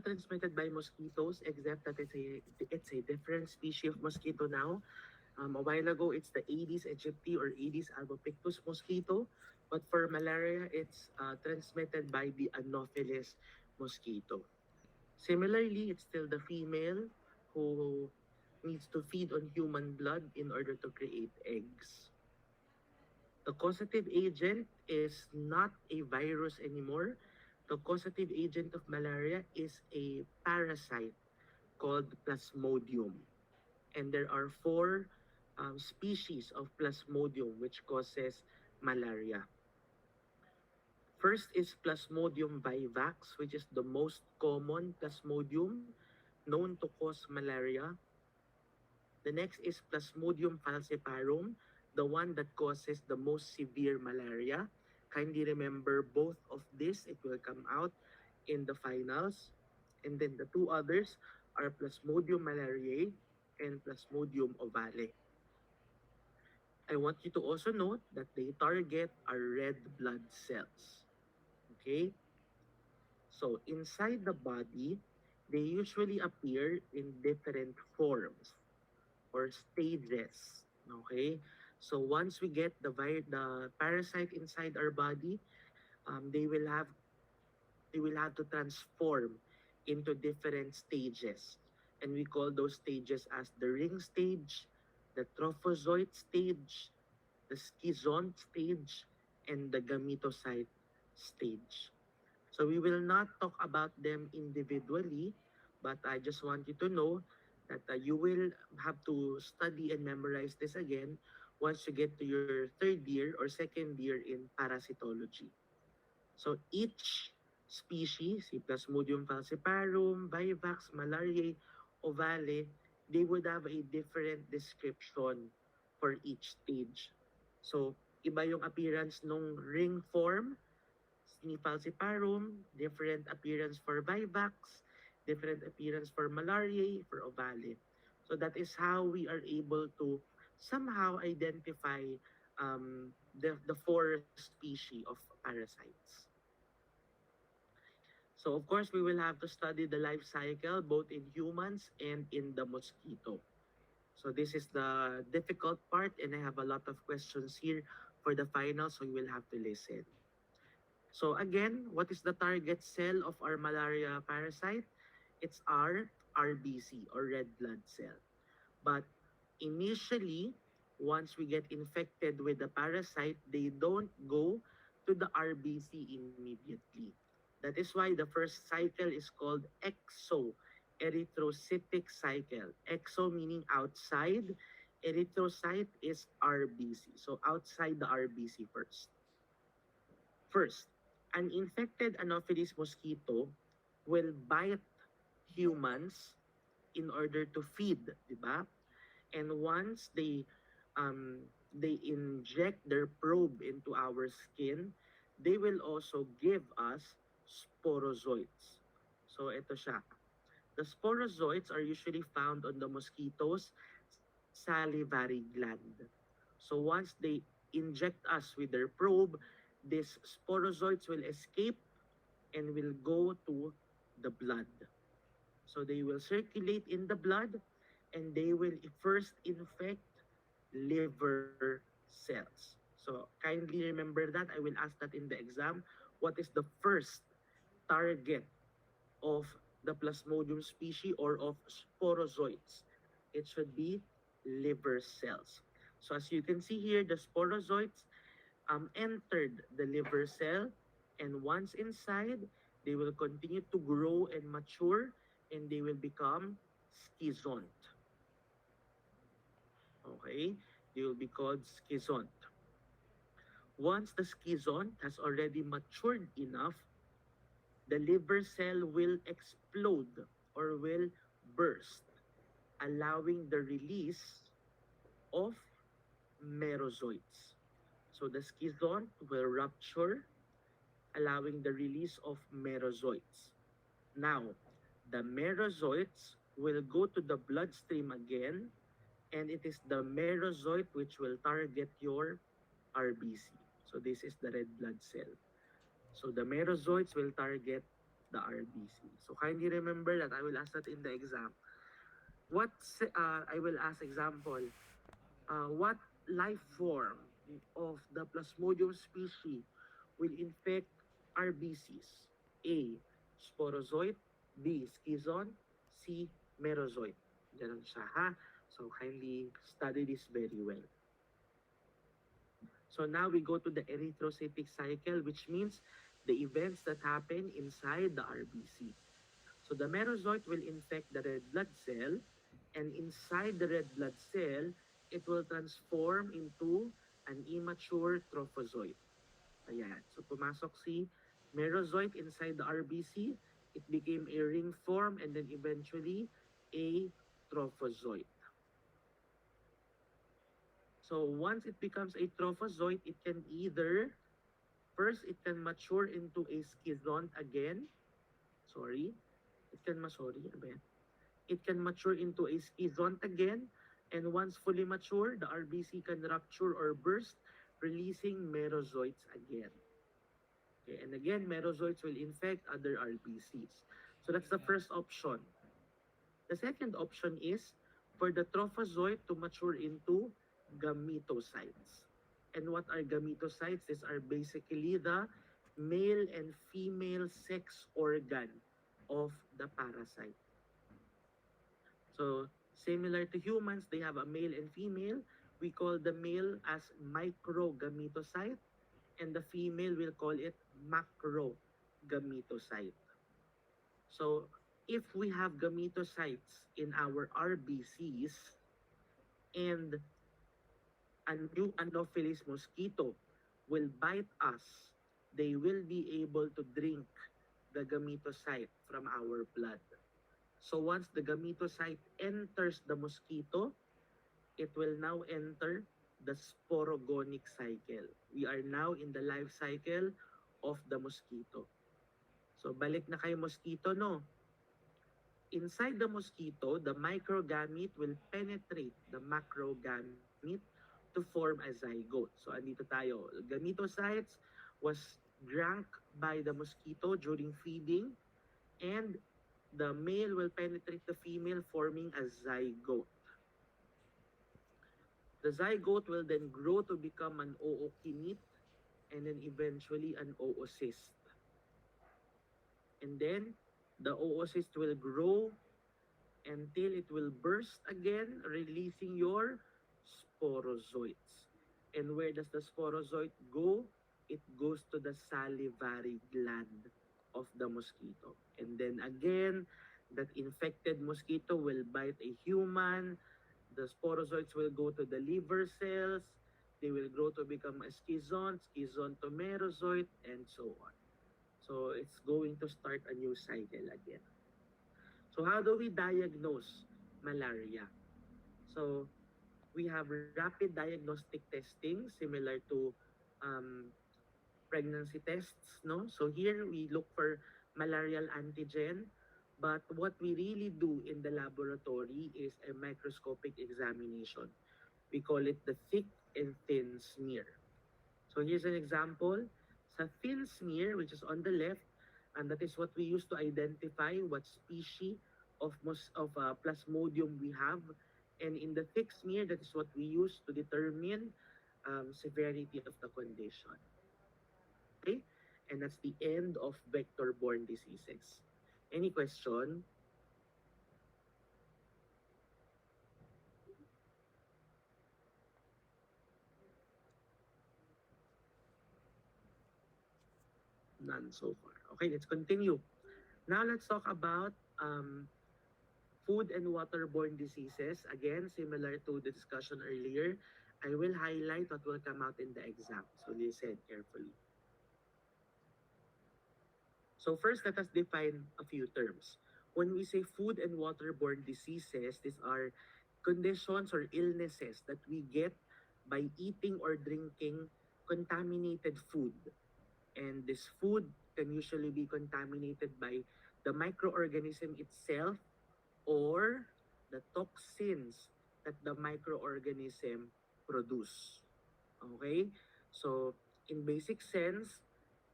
transmitted by mosquitoes, except that it's a different species of mosquito now. A while ago, it's the Aedes aegypti or Aedes albopictus mosquito, but for malaria, it's transmitted by the Anopheles mosquito. Similarly, it's still the female who needs to feed on human blood in order to create eggs. The causative agent is not a virus anymore. The causative agent of malaria is a parasite called Plasmodium. And there are four species of Plasmodium which causes malaria. First is Plasmodium vivax, which is the most common Plasmodium known to cause malaria. The next is Plasmodium falciparum, the one that causes the most severe malaria. Kindly remember both of this. It will come out in the finals. And then the two others are Plasmodium malariae and Plasmodium ovale. I want you to also note that they target our red blood cells. Okay? So inside the body, they usually appear in different forms or stages. Okay? So once we get the parasite inside our body, they will have to transform into different stages. And we call those stages as the ring stage, the trophozoite stage, the schizont stage, and the gametocyte stage. So we will not talk about them individually, but I just want you to know that you will have to study and memorize this again once you get to your third year or second year in parasitology. So each species, si Plasmodium falciparum, Vivax, Malariae, Ovale, they would have a different description for each stage. So, iba yung appearance nung ring form ni falciparum, different appearance for Vivax, different appearance for Malariae, for Ovale. So that is how we are able to somehow identify the four species of parasites. So of course, we will have to study the life cycle both in humans and in the mosquito. So this is the difficult part and I have a lot of questions here for the final, so you will have to listen. So again, what is the target cell of our malaria parasite? It's our RBC or red blood cell. But initially, once we get infected with the parasite, they don't go to the RBC immediately. That is why the first cycle is called exoerythrocytic cycle. Exo meaning outside, erythrocyte is RBC. So outside the RBC first. First, an infected Anopheles mosquito will bite humans in order to feed, di ba? And once they inject their probe into our skin, they will also give us sporozoites. So ito siya. The sporozoites are usually found on the mosquito's salivary gland. So once they inject us with their probe, these sporozoites will escape and will go to the blood. So they will circulate in the blood and they will first infect liver cells. So kindly remember that. I will ask that in the exam. What is the first target of the Plasmodium species or of sporozoites? It should be liver cells. So as you can see here, the sporozoites entered the liver cell, and once inside, they will continue to grow and mature, and they will become schizont. Okay? They will be called schizont. Once the schizont has already matured enough, the liver cell will explode or will burst, allowing the release of merozoites. So the schizont will rupture, allowing the release of merozoites. Now, the merozoites will go to the bloodstream again, and it is the merozoite which will target your RBC. So this is the red blood cell. So the merozoites will target the RBC. So kindly remember that I will ask that in the exam. I will ask example, what life form of the Plasmodium species will infect RBCs? A. Sporozoite. B. Schizon. C. Merozoite. Ganun siya, ha? So kindly study this very well. So now we go to the erythrocytic cycle, which means the events that happen inside the RBC. So the merozoite will infect the red blood cell, and inside the red blood cell, it will transform into an immature trophozoite. Ayan. So pumasok si merozoite inside the RBC, it became a ring form and then eventually a trophozoite. So once it becomes a trophozoite, it can either, first it can mature into a schizont again. Sorry. Ano ba yan? It can mature into a schizont again, and once fully mature, the RBC can rupture or burst, releasing merozoites again. Okay, and again, merozoites will infect other RBCs. So that's the first option. The second option is for the trophozoite to mature into gametocytes. And what are gametocytes? These are basically the male and female sex organ of the parasite. So similar to humans, they have a male and female. We call the male as microgametocyte, and the female will call it macrogametocyte. So if we have gametocytes in our RBCs and a new Anopheles mosquito will bite us, they will be able to drink the gametocyte from our blood. So once the gametocyte enters the mosquito, it will now enter the sporogonic cycle. We are now in the life cycle of the mosquito. So balik na kay mosquito, no? Inside the mosquito, the microgamete will penetrate the macrogamete to form a zygote. So andito tayo. Gametocytes was drank by the mosquito during feeding, and the male will penetrate the female, forming a zygote. The zygote will then grow to become an ookinete and then eventually an oocyst. And then the oocyst will grow until it will burst again, releasing your sporozoites. And where does the sporozoite go? It goes to the salivary gland of the mosquito. And then again, that infected mosquito will bite a human. The sporozoites will go to the liver cells. They will grow to become a schizont, schizont to merozoite, and so on. So it's going to start a new cycle again. So how do we diagnose malaria? So we have rapid diagnostic testing similar to um, pregnancy tests, no? So here we look for malarial antigen, but what we really do in the laboratory is a microscopic examination. We call it the thick and thin smear. So here's an example. Sa thin smear, which is on the left, and that is what we use to identify what species of Plasmodium we have. And in the thick smear, that is what we use to determine severity of the condition. Okay? And that's the end of vector-borne diseases. Any question? None so far. Okay, let's continue. Now let's talk about food and waterborne diseases. Again, similar to the discussion earlier, I will highlight what will come out in the exam. So listen carefully. So first, let us define a few terms. When we say food and waterborne diseases, these are conditions or illnesses that we get by eating or drinking contaminated food. And this food can usually be contaminated by the microorganism itself or the toxins that the microorganism produce. Okay? So, in basic sense,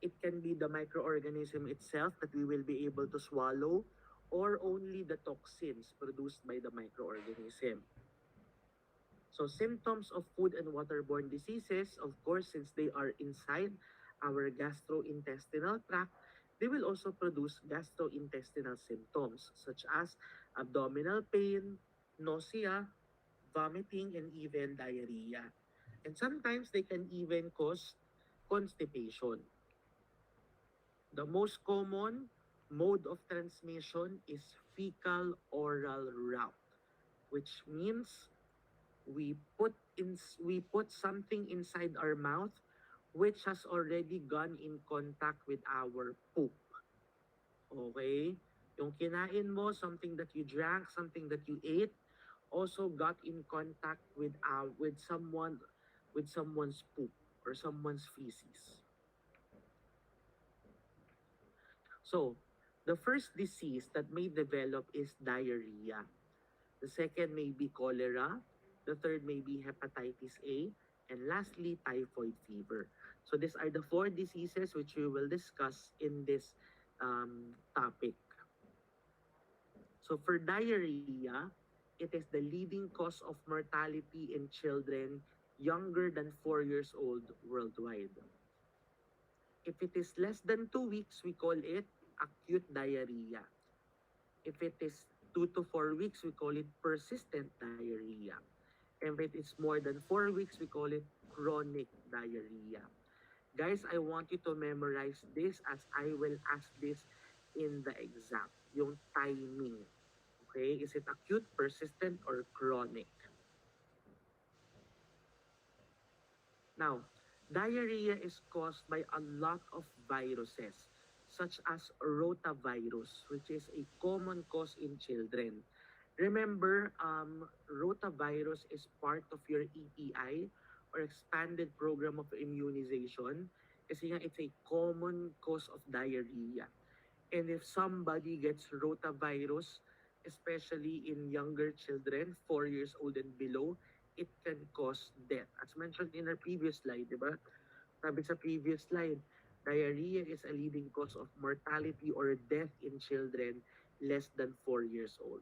It can be the microorganism itself that we will be able to swallow, or only the toxins produced by the microorganism. So symptoms of food and waterborne diseases, of course, since they are inside our gastrointestinal tract, they will also produce gastrointestinal symptoms such as abdominal pain, nausea, vomiting, and even diarrhea. And sometimes they can even cause constipation. The most common mode of transmission is fecal oral route, which means we put something inside our mouth which has already gone in contact with our poop. Okay? Yung kinain mo, something that you drank, something that you ate, also got in contact with someone's poop or someone's feces. So, the first disease that may develop is diarrhea. The second may be cholera. The third may be hepatitis A. And lastly, typhoid fever. So these are the four diseases which we will discuss in this topic. So for diarrhea, it is the leading cause of mortality in children younger than 4 years old worldwide. If it is less than 2 weeks, we call it acute diarrhea. If it is 2 to 4 weeks, we call it persistent diarrhea. If it is more than 4 weeks, we call it chronic diarrhea. Guys, I want you to memorize this as I will ask this in the exam. Yung timing. Okay? Is it acute, persistent, or chronic? Now, diarrhea is caused by a lot of viruses, such as rotavirus, which is a common cause in children. Remember, rotavirus is part of your EPI or expanded program of immunization kasi nga it's a common cause of diarrhea. And if somebody gets rotavirus, especially in younger children, 4 years old and below, it can cause death. As mentioned in our previous slide, di ba? Sabi sa previous slide, diarrhea is a leading cause of mortality or death in children less than 4 years old.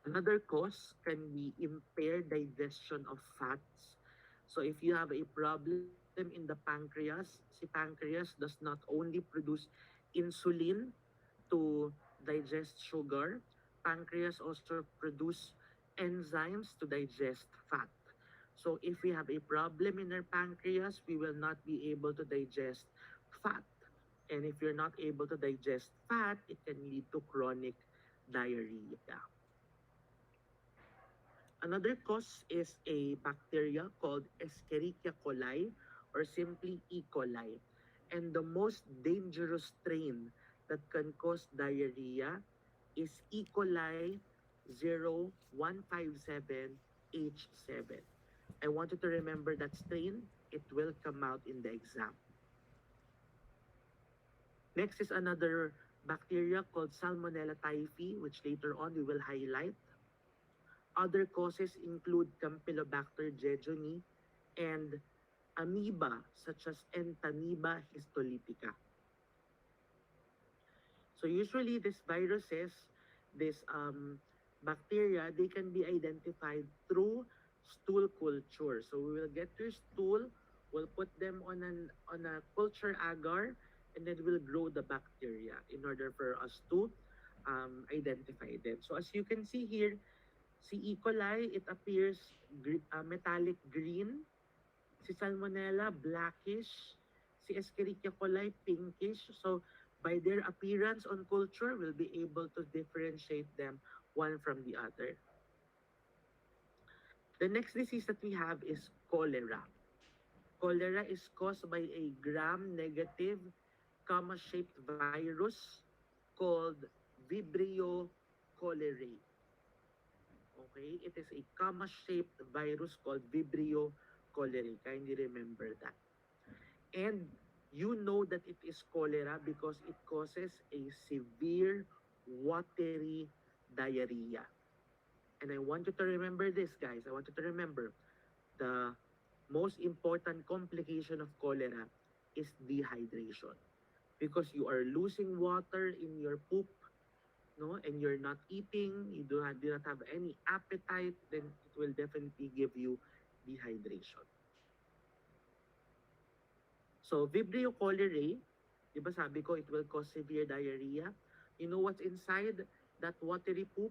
Another cause can be impaired digestion of fats. So if you have a problem in the pancreas, si pancreas does not only produce insulin to digest sugar, pancreas also produce enzymes to digest fat. So if we have a problem in our pancreas, we will not be able to digest fat. And if you're not able to digest fat, it can lead to chronic diarrhea. Another cause is a bacteria called Escherichia coli or simply E. coli. And the most dangerous strain that can cause diarrhea is E. coli 0157H7. I want you to remember that strain. It will come out in the exam. Next is another bacteria called Salmonella typhi, which later on we will highlight. Other causes include Campylobacter jejuni and amoeba such as Entamoeba histolytica. So usually these viruses, these bacteria, they can be identified through stool culture. So we will get your stool, we'll put them on a culture agar, and then we'll grow the bacteria in order for us to identify them. So as you can see here, si E. coli, it appears metallic green. Si Salmonella, blackish. Si Escherichia coli, pinkish. So, by their appearance on culture, we'll be able to differentiate them one from the other. The next disease that we have is cholera. Cholera is caused by a gram-negative comma-shaped virus called Vibrio cholerae. Okay, it is a comma-shaped virus called Vibrio cholerae. Kindly remember that. And you know that it is cholera because it causes a severe watery diarrhea. And I want you to remember this, guys. I want you to remember the most important complication of cholera is dehydration. Because you are losing water in your poop, no, and you're not eating, you do not have any appetite, then it will definitely give you dehydration. So, Vibrio cholerae, di ba sabi ko, it will cause severe diarrhea. You know what's inside that watery poop?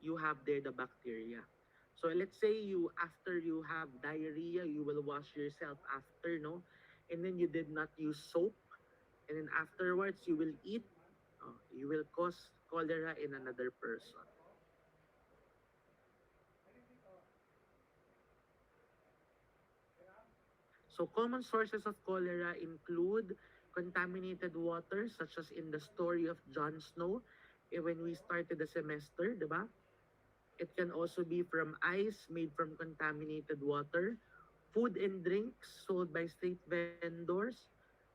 You have there the bacteria. So let's say after you have diarrhea, you will wash yourself after, no? And then you did not use soap. And then afterwards, you will eat. You will cause cholera in another person. So common sources of cholera include contaminated water, such as in the story of Jon Snow, when we started the semester, di ba? It can also be from ice made from contaminated water, food and drinks sold by street vendors,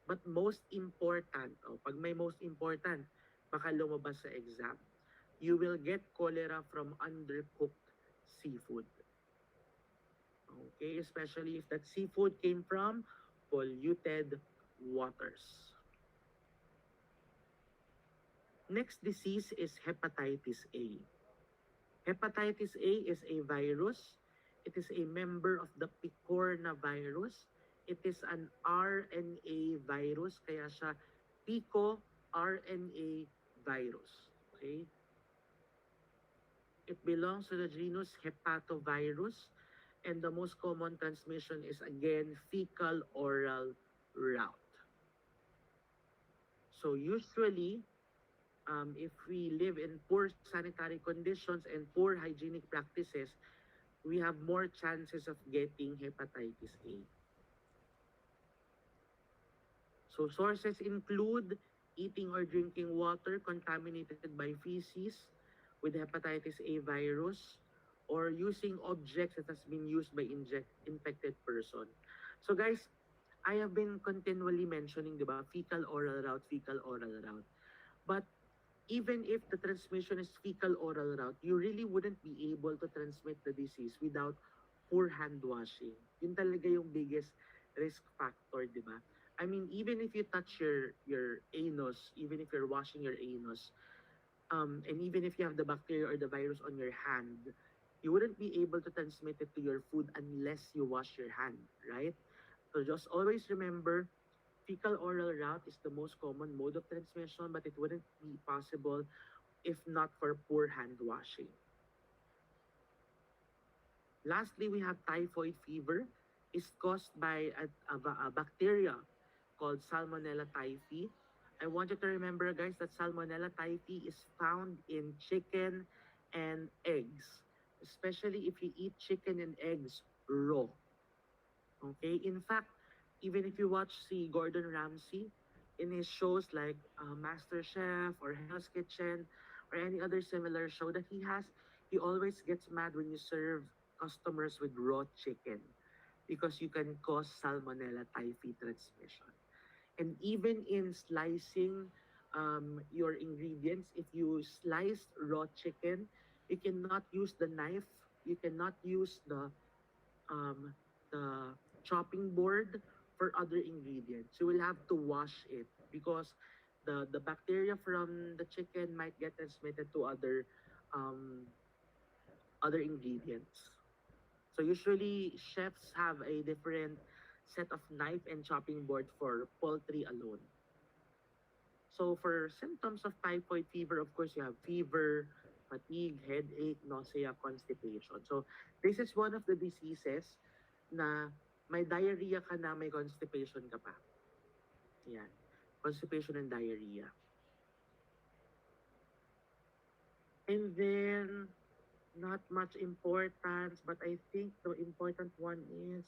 but most important, pag may most important, baka lumabas sa exam, you will get cholera from undercooked seafood. Okay, especially if that seafood came from polluted waters. Next disease is hepatitis A. Hepatitis A is a virus. It is a member of the picorna virus. It is an RNA virus, kaya siya pico RNA virus. Okay? It belongs to the genus Hepatovirus, and the most common transmission is again fecal oral route. So usually, if we live in poor sanitary conditions and poor hygienic practices, we have more chances of getting hepatitis A. So sources include eating or drinking water contaminated by feces with hepatitis A virus, or using objects that has been used by infected person. So guys, I have been continually mentioning, di ba, fecal oral route. But even if the transmission is fecal oral route, you really wouldn't be able to transmit the disease without poor hand washing. Yun talaga yung biggest risk factor, di ba? I mean, even if you touch your anus, even if you're washing your anus, and even if you have the bacteria or the virus on your hand, you wouldn't be able to transmit it to your food unless you wash your hand, right? So just always remember, fecal oral route is the most common mode of transmission, but it wouldn't be possible if not for poor hand washing. Lastly, we have typhoid fever. It's caused by a bacteria called Salmonella typhi. I want you to remember, guys, that Salmonella typhi is found in chicken and eggs, especially if you eat chicken and eggs raw. Okay? In fact, even if you watch see Gordon Ramsay in his shows like Master Chef or Hell's Kitchen or any other similar show that he has, he always gets mad when you serve customers with raw chicken because you can cause Salmonella typhi transmission. And even in slicing your ingredients, if you slice raw chicken, you cannot use the knife, you cannot use um, the chopping board for other ingredients. You will have to wash it because the bacteria from the chicken might get transmitted to um, other ingredients. So usually chefs have a different set of knife and chopping board for poultry alone. So for symptoms of typhoid fever, of course, you have fever, fatigue, headache, nausea, constipation. So this is one of the diseases na may diarrhea ka na, may constipation ka pa. Yan. Constipation and diarrhea. And then, not much importance, but I think the important one is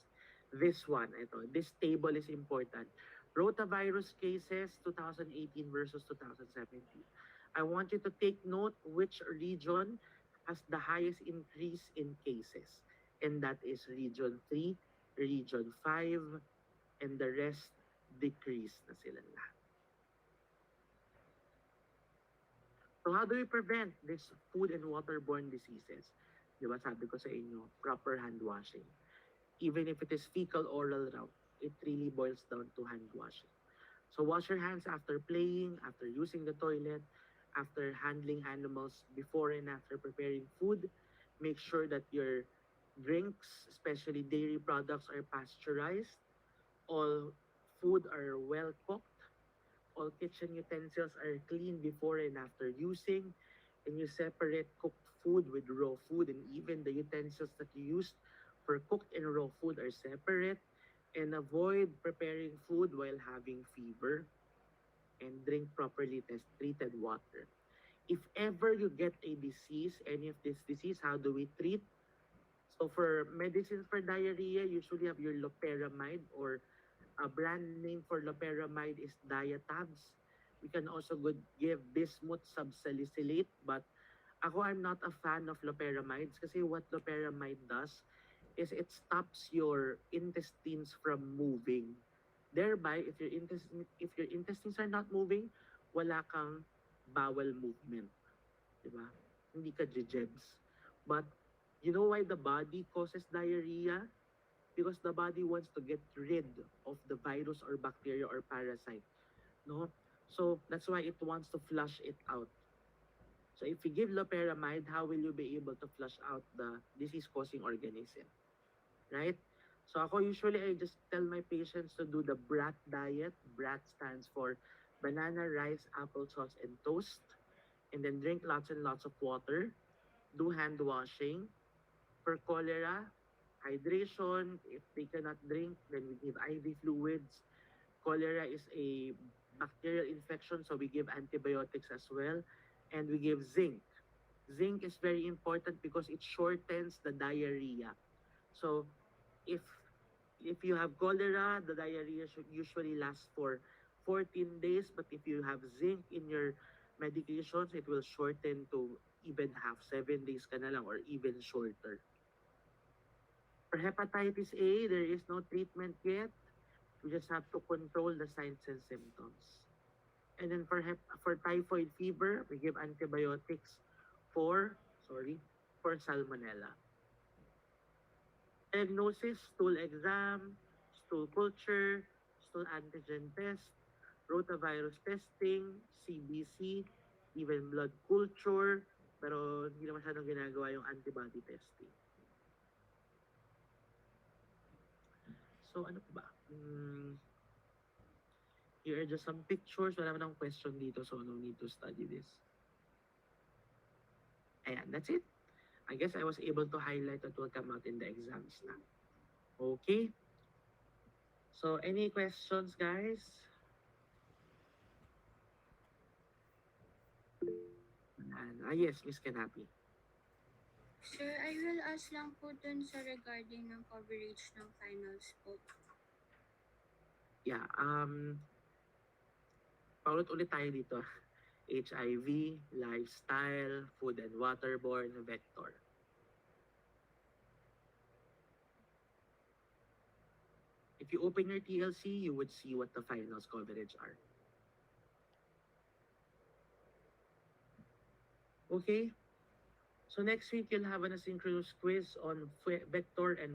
this one. Ito, this table is important. Rotavirus cases 2018 versus 2017. I want you to take note which region has the highest increase in cases. And that is region 3, region 5, and the rest decrease na sila lahat. So how do we prevent this food and waterborne diseases? Di ba sabi ko sa inyo, proper hand washing. Even if it is fecal oral route. it really boils down to hand washing. So wash your hands after playing, after using the toilet, after handling animals, before and after preparing food. Make sure that your drinks, especially dairy products, are pasteurized. All food are well cooked. All kitchen utensils are clean before and after using. And you separate cooked food with raw food, and even the utensils that you used for cooked and raw food are separate. And avoid preparing food while having fever, and drink properly treated water. If ever you get a disease, any of this disease, how do we treat? So for medicines for diarrhea, usually have your loperamide, or a brand name for loperamide is Diatabs. We can also give bismuth subsalicylate, but I'm not a fan of loperamides kasi what loperamide does is it stops your intestines from moving. Thereby, if your intestines are not moving, wala kang bowel movement, 'di ba? Hindi ka jejebs. But you know why the body causes diarrhea? Because the body wants to get rid of the virus or bacteria or parasite, no? So that's why it wants to flush it out. So if you give loperamide, how will you be able to flush out the disease-causing organism, right? So ako usually I just tell my patients to do the BRAT diet. BRAT stands for banana, rice, applesauce, and toast. And then drink lots and lots of water. Do hand washing. For cholera, hydration. If they cannot drink, then we give IV fluids. Cholera is a bacterial infection, so we give antibiotics as well. And we give zinc. Zinc is very important because it shortens the diarrhea. So if you have cholera, the diarrhea should usually last for 14 days. But if you have zinc in your medications, it will shorten to even half, 7 days ka na lang, or even shorter. For hepatitis A, there is no treatment yet. We just have to control the signs and symptoms. And then for typhoid fever, we give antibiotics for, for salmonella. Diagnosis, stool exam, stool culture, stool antigen test, rotavirus testing, CBC, even blood culture, pero hindi na masyadong ginagawa yung antibody testing. So ano pa ba? Here are just some pictures. Wala naman akong question dito, so no need to study this. Ayan, that's it. I guess I was able to highlight what will come out in the exams na. Okay. So any questions, guys? Yes, Miss Kanapi. Sir, I will ask lang po dun sa regarding ng coverage ng finals po. Yeah, paulit-ulit tayo dito. HIV, lifestyle, food and waterborne, vector. If you open your TLC, you would see what the finals coverage are. Okay? So next week, you'll have an asynchronous quiz on vector and